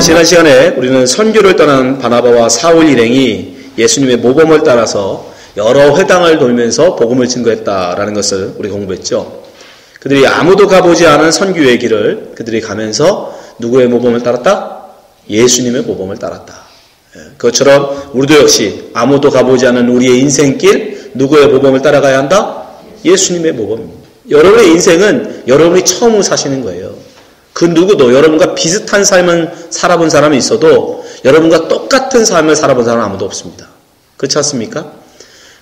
지난 시간에 우리는 선교를 떠난 바나바와 사울 일행이 예수님의 모범을 따라서 여러 회당을 돌면서 복음을 증거했다라는 것을 우리 공부했죠. 그들이 아무도 가보지 않은 선교의 길을 그들이 가면서 누구의 모범을 따랐다? 예수님의 모범을 따랐다. 그것처럼 우리도 역시 아무도 가보지 않은 우리의 인생길 누구의 모범을 따라가야 한다? 예수님의 모범입니다. 여러분의 인생은 여러분이 처음으로 사시는 거예요. 그 누구도 여러분과 비슷한 삶을 살아본 사람이 있어도 여러분과 똑같은 삶을 살아본 사람은 아무도 없습니다. 그렇지 않습니까?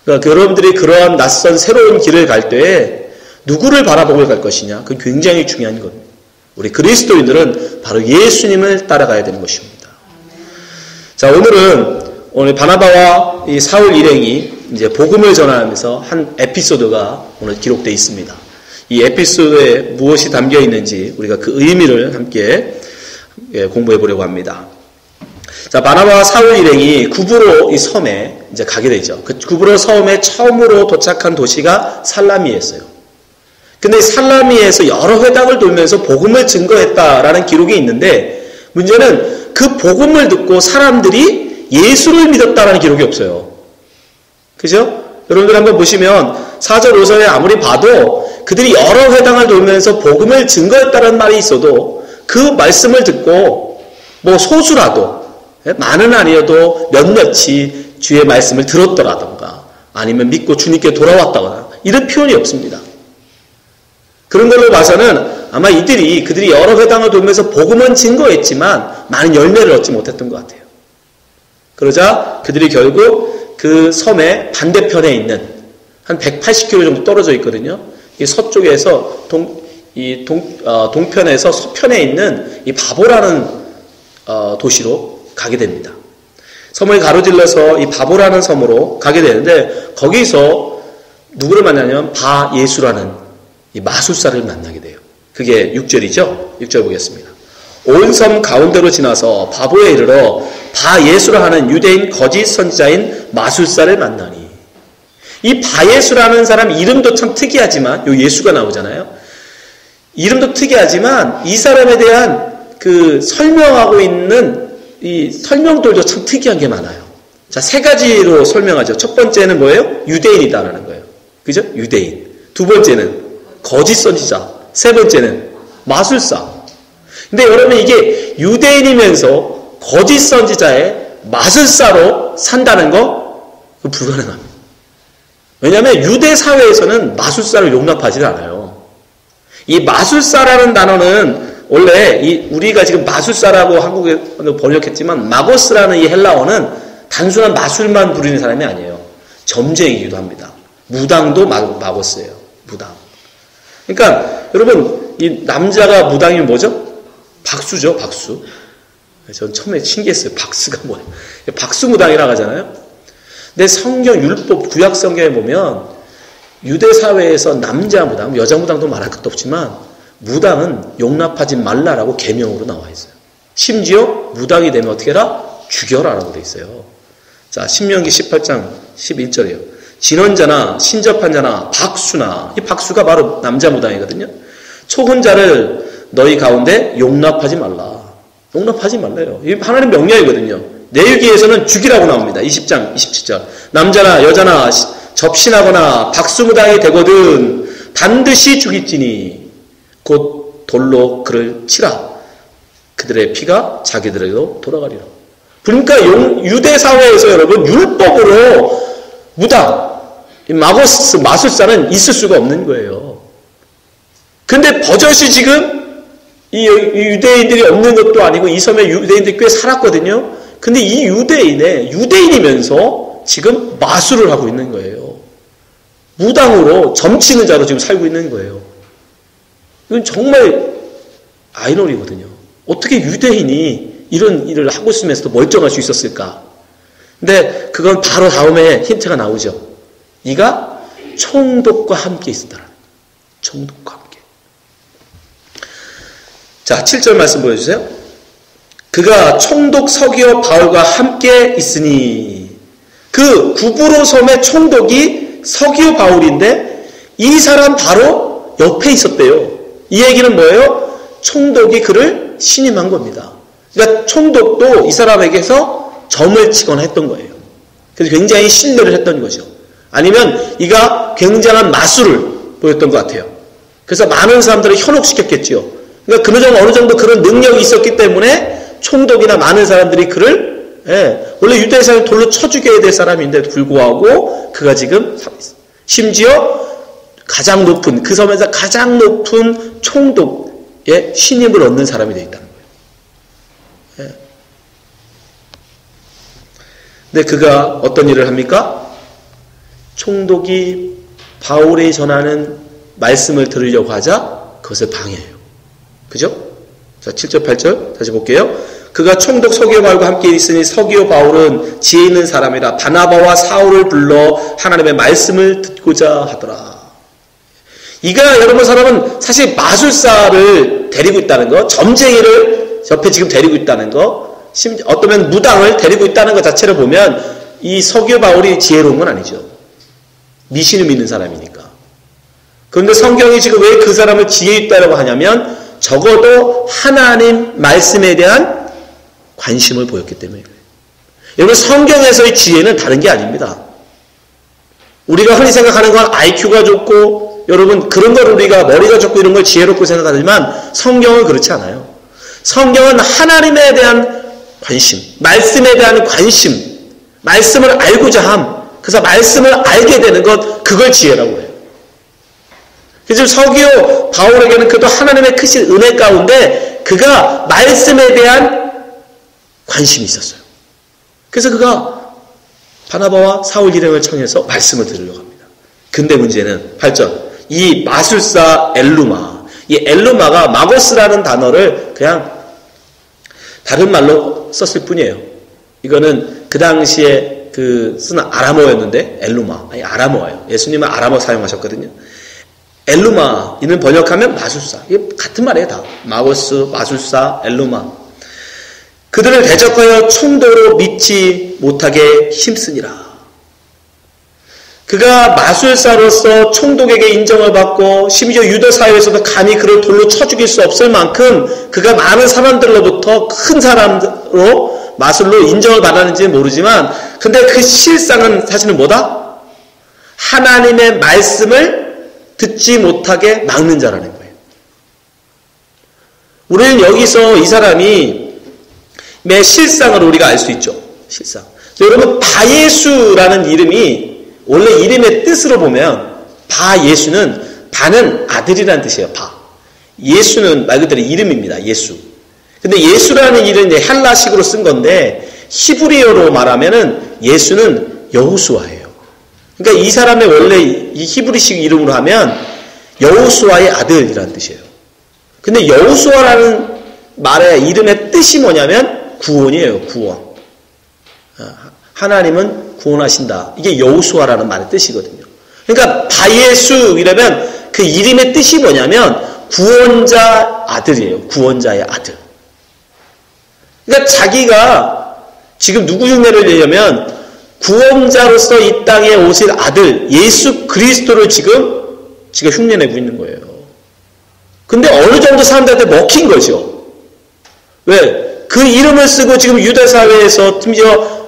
그러니까 여러분들이 그러한 낯선 새로운 길을 갈 때에 누구를 바라보고 갈 것이냐, 그건 굉장히 중요한 겁니다. 우리 그리스도인들은 바로 예수님을 따라가야 되는 것입니다. 자, 오늘 바나바와 이 사울 일행이 이제 복음을 전하면서 한 에피소드가 오늘 기록되어 있습니다. 이 에피소드에 무엇이 담겨 있는지 우리가 그 의미를 함께 공부해 보려고 합니다. 자, 바나바와 사울 일행이 구브로 이 섬에 이제 가게 되죠. 그 구브로 섬에 처음으로 도착한 도시가 살라미였어요. 근데 살라미에서 여러 회당을 돌면서 복음을 증거했다라는 기록이 있는데 문제는 그 복음을 듣고 사람들이 예수를 믿었다라는 기록이 없어요. 그죠? 여러분들 한번 보시면 4절 5절에 아무리 봐도 그들이 여러 회당을 돌면서 복음을 증거했다는 말이 있어도 그 말씀을 듣고 뭐 소수라도 많은 아니어도 몇몇이 주의 말씀을 들었더라던가 아니면 믿고 주님께 돌아왔다거나 이런 표현이 없습니다. 그런 걸로 봐서는 아마 그들이 여러 회당을 돌면서 복음은 증거했지만 많은 열매를 얻지 못했던 것 같아요. 그러자 그들이 결국 그 섬의 반대편에 있는 한 180km 정도 떨어져 있거든요. 이 서쪽에서 동편에서 서편에 있는 이 바보라는 도시로 가게 됩니다. 섬을 가로질러서 이 바보라는 섬으로 가게 되는데 거기서 누구를 만나냐면 바예수라는 이 마술사를 만나게 돼요. 그게 6절이죠. 6절 보겠습니다. 온 섬 가운데로 지나서 바보에 이르러 바예수라 하는 유대인 거짓 선지자인 마술사를 만나니 이 바예수라는 사람 이름도 참 특이하지만 요 예수가 나오잖아요. 이름도 특이하지만 이 사람에 대한 그 설명하고 있는 이 설명들도 참 특이한 게 많아요. 자, 세 가지로 설명하죠. 첫 번째는 뭐예요? 유대인이다라는 거예요. 그죠? 유대인. 두 번째는 거짓 선지자. 세 번째는 마술사. 근데 여러분 이게 유대인이면서 거짓 선지자의 마술사로 산다는 거 불가능합니다. 왜냐하면 유대 사회에서는 마술사를 용납하지 않아요. 이 마술사라는 단어는 원래 우리가 지금 마술사라고 한국에 번역했지만 마고스라는 이 헬라어는 단순한 마술만 부리는 사람이 아니에요. 점쟁이기도 합니다. 무당도 마고스예요. 무당. 그러니까 여러분 이 남자가 무당이면 뭐죠? 박수죠. 박수. 전 처음에 신기했어요. 박수가 뭐예요? 박수무당이라고 하잖아요. 근데 성경 율법 구약 성경에 보면 유대 사회에서 남자 무당, 여자 무당도 말할 것도 없지만 무당은 용납하지 말라라고 계명으로 나와 있어요. 심지어 무당이 되면 어떻게 해라? 죽여라라고 돼 있어요. 자, 신명기 18장 11절이에요. 진언자나 신접한 자나 박수나, 이 박수가 바로 남자 무당이거든요. 초혼자를 너희 가운데 용납하지 말라. 용납하지 말래요. 이 하나님 명령이거든요. 내유기에서는 죽이라고 나옵니다. 20장 27절. 남자나 여자나 접신하거나 박수무당이 되거든 반드시 죽일지니 곧 돌로 그를 치라. 그들의 피가 자기들에게로 돌아가리라. 그러니까 유대 사회에서 여러분 율법으로 무당, 마고스, 마술사는 있을 수가 없는 거예요. 근데 버젓이 지금 이 유대인들이 없는 것도 아니고 이 섬에 유대인들이 꽤 살았거든요. 근데 이 유대인이면서 지금 마술을 하고 있는 거예요. 무당으로 점치는 자로 지금 살고 있는 거예요. 이건 정말 아이러니거든요. 어떻게 유대인이 이런 일을 하고 있으면서도 멀쩡할 수 있었을까? 근데 그건 바로 다음에 힌트가 나오죠. 이가 총독과 함께 있었다. 총독과 함께. 자, 7절 말씀 보여주세요. 그가 총독 서기오 바울과 함께 있으니 그 구브로 섬의 총독이 서기오 바울인데 이 사람 바로 옆에 있었대요. 이 얘기는 뭐예요? 총독이 그를 신임한 겁니다. 그러니까 총독도 이 사람에게서 점을 치거나 했던 거예요. 그래서 굉장히 신뢰를 했던 거죠. 아니면 이가 굉장한 마술을 보였던 것 같아요. 그래서 많은 사람들을 현혹시켰겠지요. 그러니까 어느 정도 그런 능력이 있었기 때문에 총독이나 많은 사람들이 그를 원래 유대인은 돌로 쳐 죽여야 될 사람인데도 불구하고 그가 지금 심지어 가장 높은 그 섬에서 가장 높은 총독의 신임을 얻는 사람이 되어 있다는 거예요. 근데 그가 어떤 일을 합니까? 총독이 바울이 전하는 말씀을 들으려고 하자 그것을 방해해요. 그죠? 자, 7절 8절 다시 볼게요. 그가 총독 서기오 바울과 함께 있으니 서기오 바울은 지혜 있는 사람이라 바나바와 사울을 불러 하나님의 말씀을 듣고자 하더라. 이가 여러분 사람은 사실 마술사를 데리고 있다는 거, 점쟁이를 옆에 지금 데리고 있다는 거, 어떠면 무당을 데리고 있다는 것 자체를 보면 이 서기오 바울이 지혜로운 건 아니죠. 미신을 믿는 사람이니까. 그런데 성경이 지금 왜 그 사람을 지혜 있다라고 하냐면 적어도 하나님 말씀에 대한 관심을 보였기 때문에 그래요. 여러분 성경에서의 지혜는 다른 게 아닙니다. 우리가 흔히 생각하는 건 IQ가 좋고 여러분 그런 걸 우리가 머리가 좋고 이런 걸 지혜롭고 생각하지만 성경은 그렇지 않아요. 성경은 하나님에 대한 관심, 말씀에 대한 관심, 말씀을 알고자 함, 그래서 말씀을 알게 되는 것, 그걸 지혜라고 해요. 그래서 서기오 바울에게는 그도 하나님의 크신 은혜 가운데 그가 말씀에 대한 관심이 있었어요. 그래서 그가 바나바와 사울 일행을 청해서 말씀을 들으려고 합니다. 근데 문제는 8절 이 마술사 엘루마, 이 엘루마가 마고스라는 단어를 그냥 다른 말로 썼을 뿐이에요. 이거는 그 당시에 쓰는 아람어였는데 엘루마, 아니 아람어예요. 예수님은 아람어 사용하셨거든요. 엘루마 이는 번역하면 마술사. 이게 같은 말이에요 다. 마고스, 마술사, 엘루마. 그들을 대적하여 총독으로 믿지 못하게 힘쓰니라. 그가 마술사로서 총독에게 인정을 받고 심지어 유대 사회에서도 감히 그를 돌로 쳐 죽일 수 없을 만큼 그가 많은 사람들로부터 큰 사람으로 마술로 인정을 받았는지는 모르지만 근데 그 실상은 사실은 뭐다? 하나님의 말씀을 듣지 못하게 막는 자라는 거예요. 우리는 여기서 이 사람이 매 실상을 우리가 알 수 있죠. 실상. 여러분 바예수라는 이름이 원래 이름의 뜻으로 보면 바예수는 바는 아들이라는 뜻이에요. 바. 예수는 말 그대로 이름입니다. 예수. 근데 예수라는 이름은 헬라식으로 쓴 건데 히브리어로 말하면은 예수는 여호수아예요. 그러니까 이 사람의 원래 이 히브리식 이름으로 하면 여호수아의 아들이라는 뜻이에요. 근데 여호수아라는 말의 이름의 뜻이 뭐냐면 구원이에요. 구원. 하나님은 구원하신다. 이게 여호수아라는 말의 뜻이거든요. 그러니까 바예수 이라면 그 이름의 뜻이 뭐냐면 구원자 아들이에요. 구원자의 아들. 그러니까 자기가 지금 누구 흉내를 내려면 구원자로서 이 땅에 오실 아들 예수 그리스도를 지금 흉내내고 있는 거예요. 근데 어느 정도 사람들한테 먹힌 거죠. 왜? 그 이름을 쓰고 지금 유대 사회에서 심지어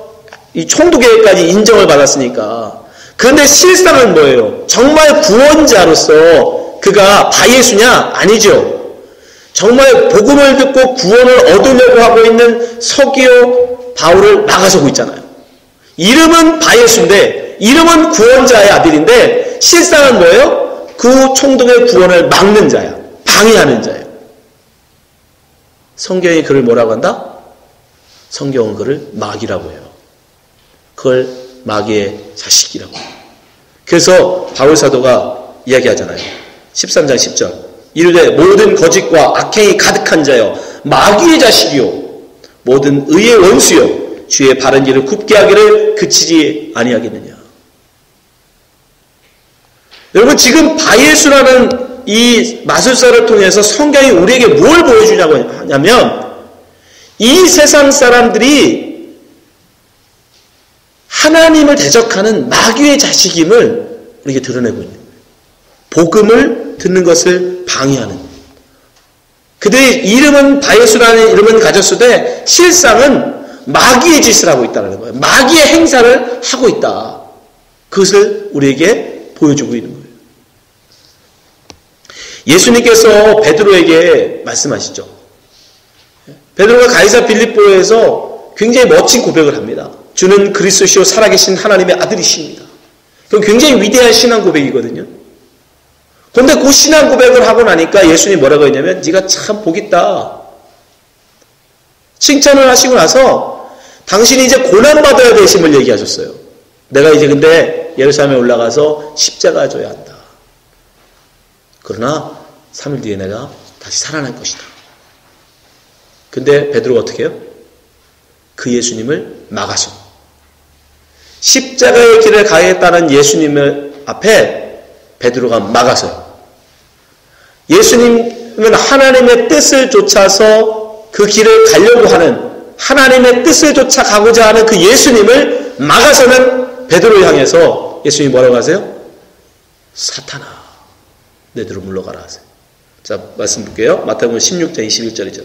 이 총독에게까지 인정을 받았으니까. 그런데 실상은 뭐예요? 정말 구원자로서 그가 바예수냐? 아니죠. 정말 복음을 듣고 구원을 얻으려고 하고 있는 서기오 바울을 막아서고 있잖아요. 이름은 바예수인데 이름은 구원자의 아들인데 실상은 뭐예요? 그 총독의 구원을 막는 자야. 방해하는 자예요. 성경이 그를 뭐라고 한다? 성경은 그를 마귀라고 해요. 그걸 마귀의 자식이라고 해요. 그래서 바울 사도가 이야기하잖아요. 13장 10절 이르되 모든 거짓과 악행이 가득한 자여 마귀의 자식이요 모든 의의 원수요 주의 바른 일을 굽게 하기를 그치지 아니하겠느냐. 여러분 지금 바예수라는 이 마술사를 통해서 성경이 우리에게 뭘 보여주냐고 하냐면 이 세상 사람들이 하나님을 대적하는 마귀의 자식임을 우리에게 드러내고 있는 거예요. 복음을 듣는 것을 방해하는. 그들의 이름은 바예수라는 이름은 가졌으되 실상은 마귀의 짓을 하고 있다는 거예요. 마귀의 행사를 하고 있다. 그것을 우리에게 보여주고 있는 거예요. 예수님께서 베드로에게 말씀하시죠. 베드로가 가이사 빌립보에서 굉장히 멋진 고백을 합니다. 주는 그리스도시요 살아계신 하나님의 아들이십니다. 그건 굉장히 위대한 신앙 고백이거든요. 그런데 그 신앙 고백을 하고 나니까 예수님이 뭐라고 했냐면 네가 참 복 있다. 칭찬을 하시고 나서 당신이 이제 고난받아야 되심을 얘기하셨어요. 내가 이제 근데 예루살렘에 올라가서 십자가 져야 한다. 그러나 3일 뒤에 내가 다시 살아날 것이다. 근데 베드로가 어떻게 해요? 그 예수님을 막아서 십자가의 길을 가겠다는 예수님을 앞에 베드로가 막아서요. 예수님은 하나님의 뜻을 좇아서 그 길을 가려고 하는 하나님의 뜻을 좇아 가고자 하는 그 예수님을 막아서는 베드로를 향해서 예수님이 뭐라고 하세요? 사탄아, 내 뒤로 물러가라 하세요. 자, 말씀 볼게요. 마태복음 16장 21절이죠.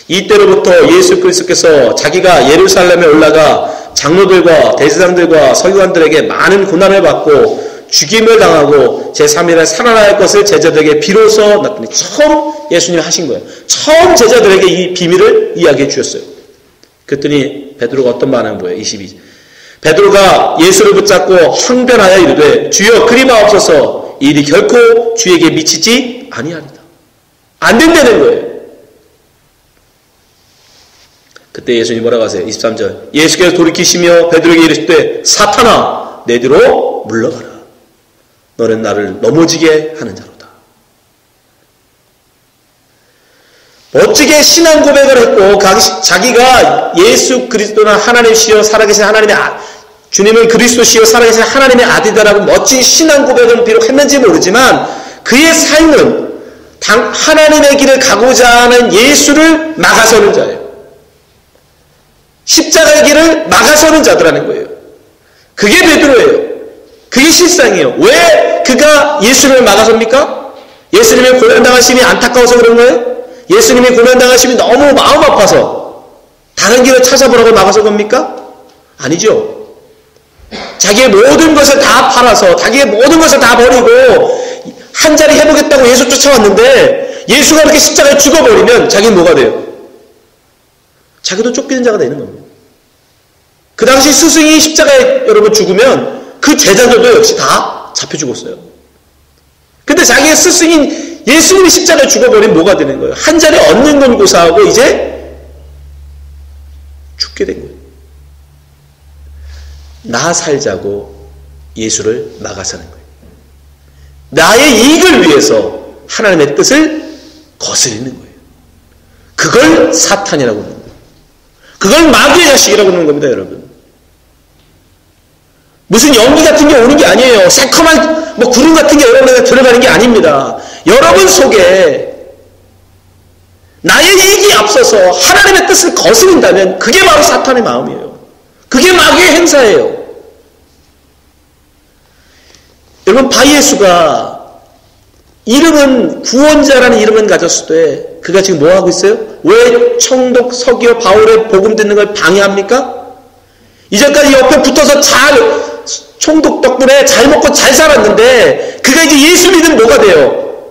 이때로부터 예수 그리스도께서 자기가 예루살렘에 올라가 장로들과 대제사장들과 서기관들에게 많은 고난을 받고 죽임을 당하고 제3일에 살아날 것을 제자들에게 비로소 나타내 처음 예수님이 하신 거예요. 처음 제자들에게 이 비밀을 이야기해 주셨어요. 그랬더니 베드로가 어떤 반응을 보여요? 22절. 베드로가 예수를 붙잡고 항변하여 이르되 주여 그리 마옵소서 이 일이 결코 주에게 미치지 아니하리다. 안 된다는 거예요. 그때 예수님이 뭐라고 하세요? 23절. 예수께서 돌이키시며 베드로에게 이르시되 사탄아 내 뒤로 물러가라. 너는 나를 넘어지게 하는 자로다. 멋지게 신앙 고백을 했고 자기가 예수 그리스도나 하나님이시여 살아계신 하나님의 주님은 그리스도시여 살아계신 하나님의 아들이다라고 멋진 신앙 고백을 비록 했는지 모르지만 그의 삶은 하나님의 길을 가고자 하는 예수를 막아서는 자예요. 십자가의 길을 막아서는 자들라는 거예요. 그게 베드로예요. 그게 실상이에요. 왜 그가 예수님을 막아섭니까? 예수님의 고난당하심이 안타까워서 그런 거예요? 예수님의 고난당하심이 너무 마음 아파서 다른 길을 찾아보라고 막아서 겁니까? 아니죠. 자기의 모든 것을 다 팔아서 자기의 모든 것을 다 버리고 한 자리 해보겠다고 예수 쫓아왔는데 예수가 그렇게 십자가에 죽어버리면 자기는 뭐가 돼요? 자기도 쫓기는 자가 되는 겁니다. 그 당시 스승이 십자가에 여러분 죽으면 그 제자들도 역시 다 잡혀 죽었어요. 근데 자기의 스승인 예수님이 십자가에 죽어버리면 뭐가 되는 거예요? 한 자리 얻는 건 고사하고 이제 죽게 된 거예요. 나 살자고 예수를 막아서는 거예요. 나의 이익을 위해서 하나님의 뜻을 거스리는 거예요. 그걸 사탄이라고 하는 거예요. 그걸 마귀의 자식이라고 하는 겁니다, 여러분. 무슨 연기 같은 게 오는 게 아니에요. 새콤한 구름 같은 게 여러분에게 들어가는 게 아닙니다. 여러분 속에 나의 이익이 앞서서 하나님의 뜻을 거스린다면 그게 바로 사탄의 마음이에요. 그게 마귀의 행사예요. 여러분 바예수가 이름은 구원자라는 이름은 가졌을 때 그가 지금 뭐 하고 있어요? 왜 총독 서기오 바울의 복음 듣는 걸 방해합니까? 이제까지 옆에 붙어서 총독 덕분에 잘 먹고 잘 살았는데 그가 이제 예수 믿으면 뭐가 돼요?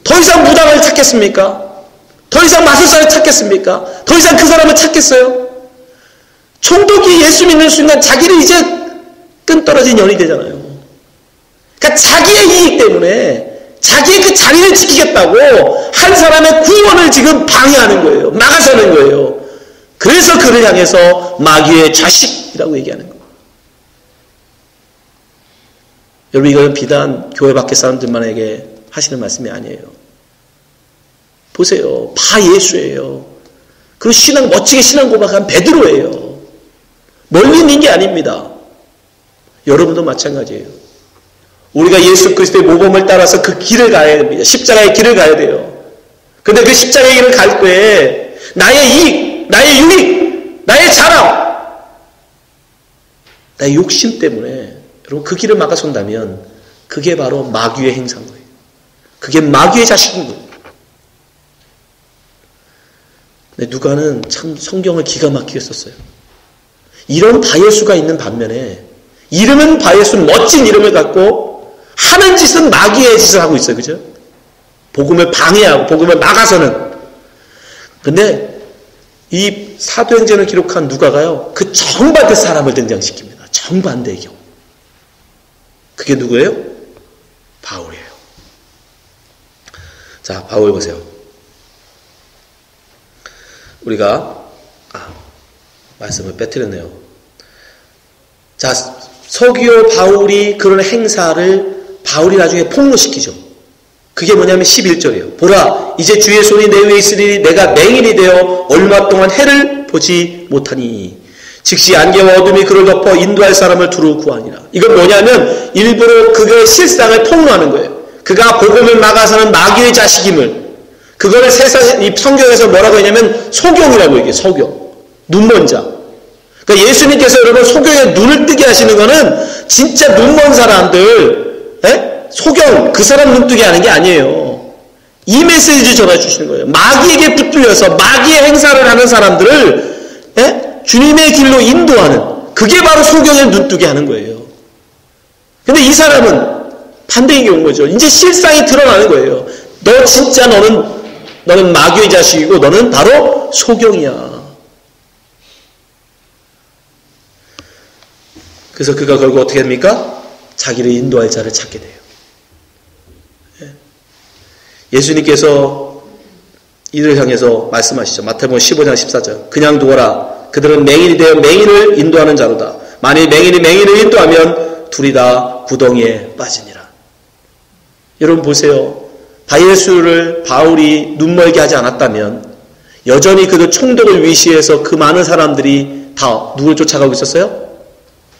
더 이상 무당을 찾겠습니까? 더 이상 마술사를 찾겠습니까? 더 이상 그 사람을 찾겠어요? 총독이 예수 믿는 순간 자기는 이제 끈 떨어진 연이 되잖아요. 그러니까 자기의 이익 때문에 자기의 그 자리를 지키겠다고 한 사람의 구원을 지금 방해하는 거예요. 막아서는 거예요. 그래서 그를 향해서 마귀의 자식이라고 얘기하는 거예요. 여러분 이건 비단 교회 밖의 사람들만에게 하시는 말씀이 아니에요. 보세요. 바예수예요. 그리고 멋지게 신앙 고백한 베드로예요. 멀리 있는 게 아닙니다. 여러분도 마찬가지예요. 우리가 예수 그리스도의 모범을 따라서 그 길을 가야 됩니다. 십자가의 길을 가야 돼요. 근데 그 십자가의 길을 갈 때에 나의 이익, 나의 유익, 나의 자랑, 나의 욕심 때문에 여러분 그 길을 막아선다면 그게 바로 마귀의 행사인 거예요. 그게 마귀의 자식인 거예요. 근데 누가는 참 성경을 기가 막히게 썼어요. 이런 바예수가 있는 반면에 이름은 바예수, 멋진 이름을 갖고 하는 짓은 마귀의 짓을 하고 있어요. 그죠? 복음을 방해하고 복음을 막아서는. 근데 이 사도행전을 기록한 누가가요, 그 정반대 사람을 등장시킵니다. 정반대의 경우. 그게 누구예요? 바울이에요. 자, 바울 보세요. 우리가 말씀을 빼뜨렸네요. 자, 서기오 바울이 그런 행사를 바울이 나중에 폭로시키죠. 그게 뭐냐면 11절이에요. 보라, 이제 주의 손이 내 위에 있으니 내가 맹인이 되어 얼마 동안 해를 보지 못하니 즉시 안개와 어둠이 그를 덮어 인도할 사람을 두루 구하니라. 이건 뭐냐면 일부러 그의 실상을 폭로하는 거예요. 그가 복음을 막아서는 마귀의 자식임을, 그거를 이 성경에서 뭐라고 했냐면 소경이라고 얘기해요. 소경. 눈먼 자. 그러니까 예수님께서 여러분 소경에 눈을 뜨게 하시는 거는 진짜 눈먼 사람들, 소경, 그 사람 눈뜨게 하는 게 아니에요. 이 메시지를 전해주시는 거예요. 마귀에게 붙들려서 마귀의 행사를 하는 사람들을 주님의 길로 인도하는, 그게 바로 소경의 눈뜨게 하는 거예요. 근데 이 사람은 반대인 경우인 거죠. 이제 실상이 드러나는 거예요. 너 진짜 너는 마귀의 자식이고 너는 바로 소경이야. 그래서 그가 결국 어떻게 됩니까? 자기를 인도할 자를 찾게 돼요. 예수님께서 이들을 향해서 말씀하시죠. 마태복음 15장 14절. 그냥 두어라. 그들은 맹인이 되어 맹인을 인도하는 자로다. 만일 맹인이 맹인을 인도하면 둘이 다 구덩이에 빠지니라. 여러분 보세요. 바예수를 바울이 눈멀게 하지 않았다면 여전히 그들 총독을 위시해서 그 많은 사람들이 다 누굴 쫓아가고 있었어요?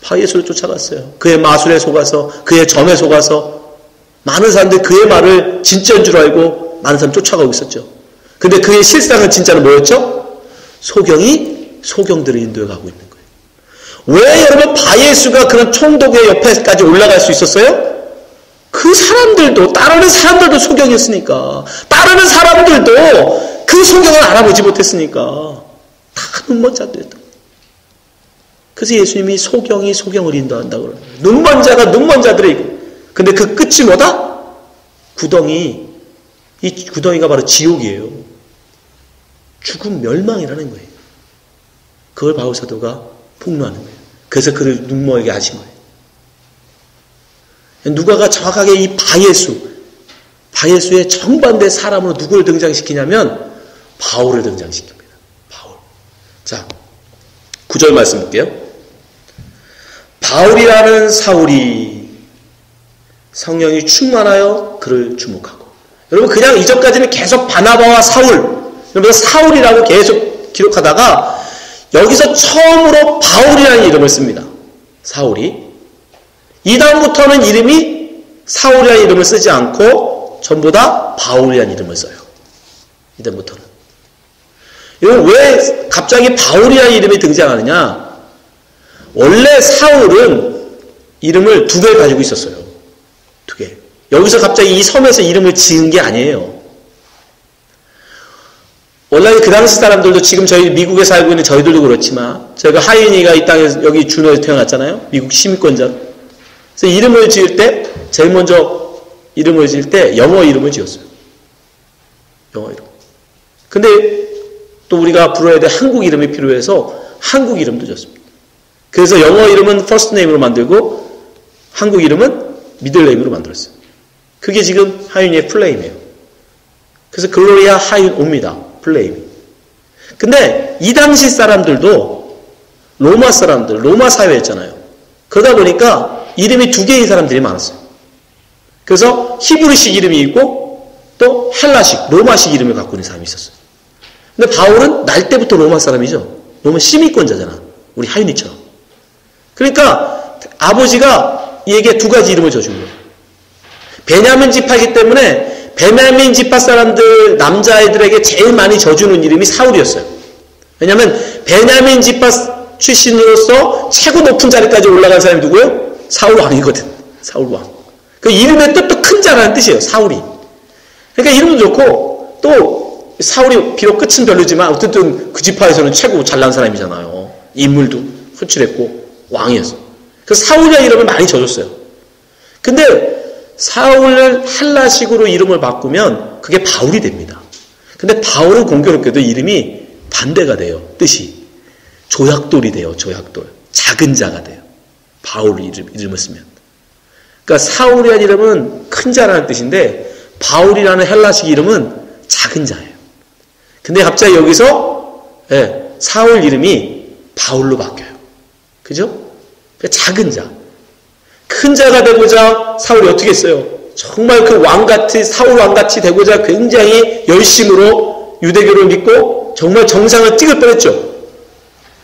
바예수를 쫓아갔어요. 그의 마술에 속아서, 그의 점에 속아서 많은 사람들이 그의 말을 진짜인 줄 알고 많은 사람이 쫓아가고 있었죠. 근데 그의 실상은 진짜는 뭐였죠? 소경이 소경들을 인도해 가고 있는 거예요. 왜 여러분 바예수가 그런 총독의 옆에까지 올라갈 수 있었어요? 그 사람들도, 따르는 사람들도 소경이었으니까, 따르는 사람들도 그 소경을 알아보지 못했으니까 다 눈먼 자들이었던 거예요. 그래서 예수님이 소경이 소경을 인도한다고 그러는 거예요. 눈먼 자가 눈먼 자들이. 근데 그 끝이 뭐다? 구덩이. 이 구덩이가 바로 지옥이에요. 죽음, 멸망이라는 거예요. 그걸 바울 사도가 폭로하는 거예요. 그래서 그를 눈멀게 하신 거예요. 누가가 정확하게 이 바예수의 정반대 사람으로 누구를 등장시키냐면 바울을 등장시킵니다. 바울. 자, 9절 말씀 볼게요. 바울이라는 사울이 성령이 충만하여 그를 주목하고. 여러분 그냥 이전까지는 계속 바나바와 사울, 여러분 사울이라고 계속 기록하다가 여기서 처음으로 바울이라는 이름을 씁니다. 사울이. 이 다음부터는 이름이 사울이라는 이름을 쓰지 않고 전부 다 바울이라는 이름을 써요. 이 다음부터는. 이건 왜 갑자기 바울이라는 이름이 등장하느냐? 원래 사울은 이름을 2개 가지고 있었어요. 2개. 여기서 갑자기 이 섬에서 이름을 지은 게 아니에요. 원래 그 당시 사람들도 지금 저희 미국에 살고 있는 저희들도 그렇지만 저희가 하인이가 이 땅에서 여기 준호에서 태어났잖아요. 미국 시민권자. 그래서 이름을 지을 때 제일 먼저 이름을 지을 때 영어 이름을 지었어요. 영어 이름. 근데 또 우리가 불러야 될 한국 이름이 필요해서 한국 이름도 지었습니다. 그래서 영어 이름은 first name으로 만들고 한국 이름은 middle name으로 만들었어요. 그게 지금 하윤이의 플레임이에요. 그래서 글로리아 하윤 옵니다. 플레임이. 근데 이 당시 사람들도 로마 사람들, 로마 사회였잖아요. 그러다 보니까 이름이 2개의 사람들이 많았어요. 그래서 히브리식 이름이 있고 또 헬라식, 로마식 이름을 갖고 있는 사람이 있었어요. 근데 바울은 날 때부터 로마 사람이죠. 로마 시민권자잖아. 우리 하윤이처럼. 그러니까 아버지가 얘에게 2가지 이름을 져준 거예요. 베냐민 지파이기 때문에 베냐민 지파 사람들 남자애들에게 제일 많이 져주는 이름이 사울이었어요. 왜냐하면 베냐민 지파 출신으로서 최고 높은 자리까지 올라간 사람이 누구예요? 사울 왕이거든. 사울 왕. 그 이름의 뜻도 큰 자라는 뜻이에요. 사울이. 그러니까 이름도 좋고 또 사울이 비록 끝은 별로지만 어쨌든 그 지파에서는 최고 잘난 사람이잖아요. 인물도 훌출했고 왕이었어. 그래서 사울이라는 이름을 많이 져줬어요. 근데 사울을 헬라식으로 이름을 바꾸면 그게 바울이 됩니다. 근데 바울은 공교롭게도 이름이 반대가 돼요. 뜻이. 조약돌이 돼요. 조약돌. 작은 자가 돼요. 바울 이름을 쓰면. 그러니까 사울이라는 이름은 큰 자라는 뜻인데 바울이라는 헬라식 이름은 작은 자예요. 근데 갑자기 여기서 사울 이름이 바울로 바뀌어요. 그죠? 그러니까 작은 자. 큰 자가 되고자 사울이 어떻게 했어요? 정말 그 왕같이 사울 왕같이 되고자 굉장히 열심으로 유대교를 믿고 정말 정상을 찍을 뻔했죠.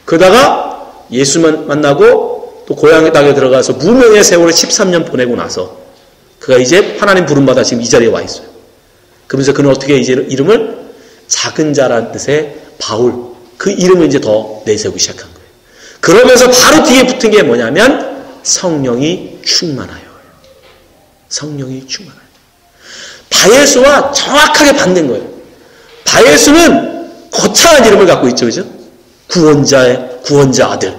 그러다가 예수만 만나고 또 고향의 땅에 들어가서 무명의 세월을 13년 보내고 나서 그가 이제 하나님 부름받아 지금 이 자리에 와 있어요. 그러면서 그는 어떻게 이제 이름을 작은 자라는 뜻의 바울, 그 이름을 이제 더 내세우기 시작한 거예요. 그러면서 바로 뒤에 붙은 게 뭐냐면 성령이 충만하여. 성령이 충만하여. 바예수와 정확하게 반대인 거예요. 바예수는 거창한 이름을 갖고 있죠. 그죠? 구원자 아들.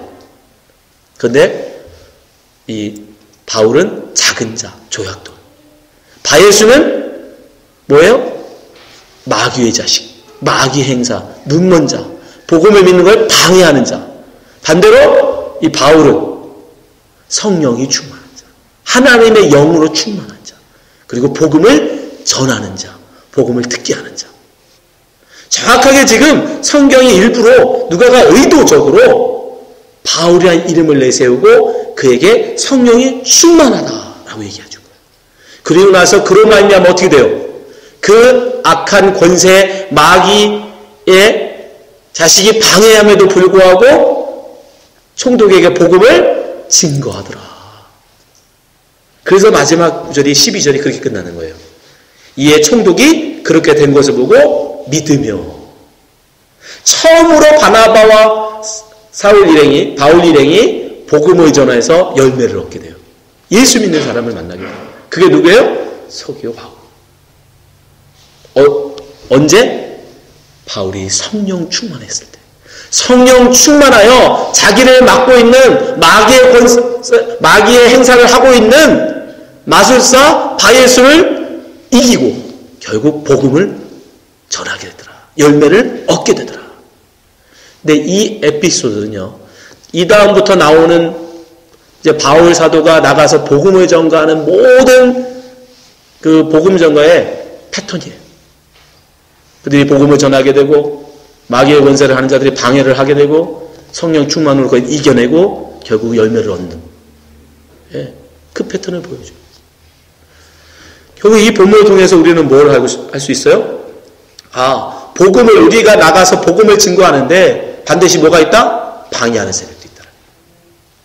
그런데 이 바울은 작은 자, 조약돌. 바예수는 뭐예요? 마귀의 자식, 마귀 행사, 눈먼 자, 복음을 믿는 걸 방해하는 자. 반대로 이 바울은 성령이 충만한 자, 하나님의 영으로 충만한 자, 그리고 복음을 전하는 자, 복음을 듣게 하는 자. 정확하게 지금 성경이 일부러 누가가 의도적으로 바울이라는 이름을 내세우고 그에게 성령이 충만하다라고 얘기하죠. 그리고 나서 그로 말미암아 어떻게 돼요? 그 악한 권세 마귀의 자식이 방해함에도 불구하고 총독에게 복음을 증거하더라. 그래서 마지막 구절이 12절이 그렇게 끝나는 거예요. 이에 총독이 그렇게 된 것을 보고 믿으며 처음으로 바나바와 바울 일행이 복음을 전해서 열매를 얻게 돼요. 예수 믿는 사람을 만나게 돼요. 그게 누구예요? 서기오 바울. 언제? 바울이 성령 충만했을 때. 성령 충만하여 자기를 맡고 있는 마귀의 행사를 하고 있는 마술사 바예수를 이기고 결국 복음을 전하게 되더라. 열매를 얻게 되더라. 근데 이 에피소드는요, 이 다음부터 나오는 이제 바울 사도가 나가서 복음을 전가하는 모든 그 복음 전가의 패턴이에요. 그들이 복음을 전하게 되고 마귀의 권세를 하는 자들이 방해를 하게 되고 성령 충만으로 그걸 이겨내고 결국 열매를 얻는 그 패턴을 보여줘요. 결국 이 본문을 통해서 우리는 뭘 할 수 있어요? 복음을 우리가 나가서 복음을 증거하는데 반드시 뭐가 있다? 방해하는 세력도 있다.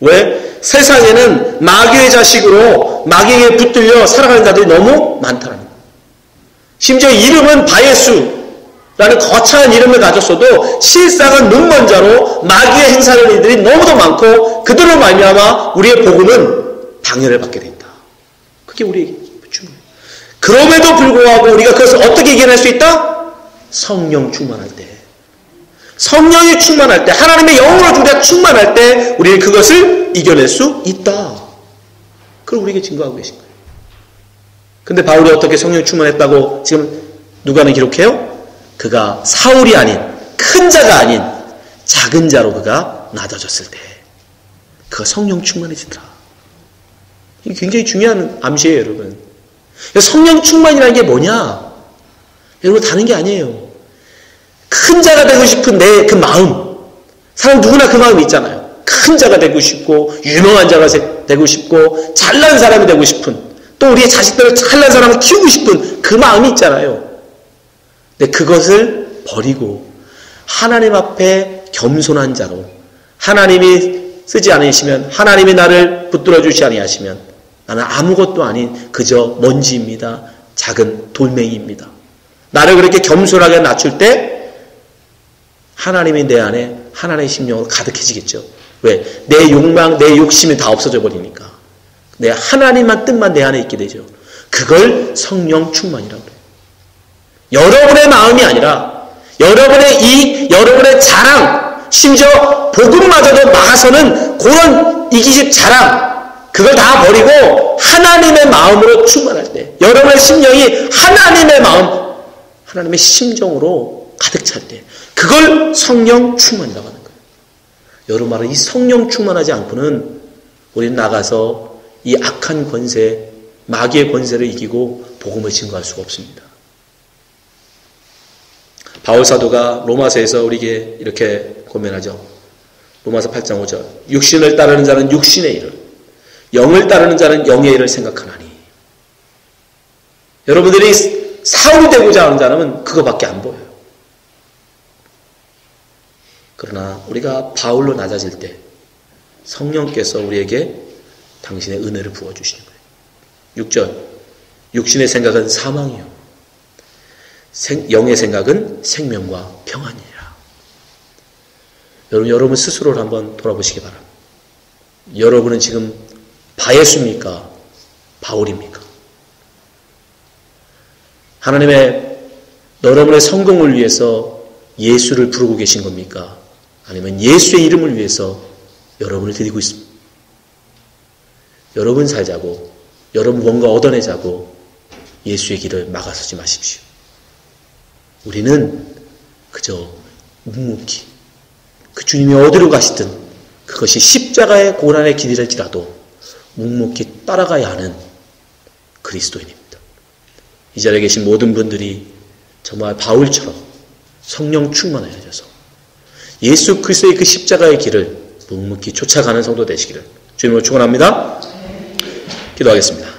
왜? 세상에는 마귀의 자식으로 마귀에게 붙들려 살아가는 자들이 너무 많다는 거예요. 심지어 이름은 바예수라는 거창한 이름을 가졌어도 실상은 눈먼 자로 마귀의 행사하는 이들이 너무도 많고 그들로 말미암아 우리의 복음은 방해를 받게 된다. 그게 우리에게 중요해요. 그럼에도 불구하고 우리가 그것을 어떻게 이겨낼 수 있다? 성령 충만할 때. 성령이 충만할 때, 하나님의 영으로 우리가 충만할 때 우리는 그것을 이겨낼 수 있다. 그걸 우리에게 증거하고 계신 거예요. 근데 바울이 어떻게 성령 충만했다고 지금 누가는 기록해요? 그가 사울이 아닌, 큰 자가 아닌 작은 자로 그가 낮아졌을 때 그가 성령 충만해지더라. 이게 굉장히 중요한 암시예요, 여러분. 성령 충만이라는 게 뭐냐? 여러분, 다른 게 아니에요. 큰 자가 되고 싶은 내 그 마음. 사람 누구나 그 마음이 있잖아요. 큰 자가 되고 싶고, 유명한 자가 되고 싶고, 잘난 사람이 되고 싶은, 또 우리의 자식들을 잘난 사람을 키우고 싶은 그 마음이 있잖아요. 근데 그것을 버리고, 하나님 앞에 겸손한 자로, 하나님이 쓰지 않으시면, 하나님이 나를 붙들어 주시 아니하시면, 나는 아무것도 아닌 그저 먼지입니다. 작은 돌멩이입니다. 나를 그렇게 겸손하게 낮출 때 하나님이 내 안에 하나님의 심령으로 가득해지겠죠. 왜? 내 욕망, 내 욕심이 다 없어져 버리니까. 내 하나님만 뜻만 내 안에 있게 되죠. 그걸 성령 충만이라고 해요. 여러분의 마음이 아니라 여러분의 이익, 여러분의 자랑, 심지어 복음마저도 막아서는 그런 이기적 자랑, 그걸 다 버리고 하나님의 마음으로 충만할 때, 여러분의 심령이 하나님의 마음, 하나님의 심정으로 가득 찰 때, 그걸 성령 충만이라고 하는 거예요. 여러분 말은 이 성령 충만하지 않고는 우리는 나가서 이 악한 권세, 마귀의 권세를 이기고 복음을 증거할 수가 없습니다. 바울 사도가 로마서에서 우리에게 이렇게 고면하죠. 로마서 8장 5절. 육신을 따르는 자는 육신의 일을, 영을 따르는 자는 영의 일을 생각하나니. 여러분들이 사울이 되고자 하는 자는 그거밖에 안 보여요. 그러나 우리가 바울로 낮아질 때 성령께서 우리에게 당신의 은혜를 부어주시는 거예요. 6절. 육신의 생각은 사망이요, 영의 생각은 생명과 평안이라. 여러분 스스로를 한번 돌아보시기 바랍니다. 여러분은 지금 바예수입니까? 바울입니까? 하나님의 여러분의 성공을 위해서 예수를 부르고 계신 겁니까? 아니면 예수의 이름을 위해서 여러분을 드리고 있습니다. 여러분 살자고, 여러분 뭔가 얻어내자고 예수의 길을 막아서지 마십시오. 우리는 그저 묵묵히 그 주님이 어디로 가시든 그것이 십자가의 고난의 길이랄지라도 묵묵히 따라가야 하는 그리스도인입니다. 이 자리에 계신 모든 분들이 정말 바울처럼 성령 충만하여져서 예수 그리스도의 그 십자가의 길을 묵묵히 쫓아가는 성도 되시기를 주님으로 축원합니다. 기도하겠습니다.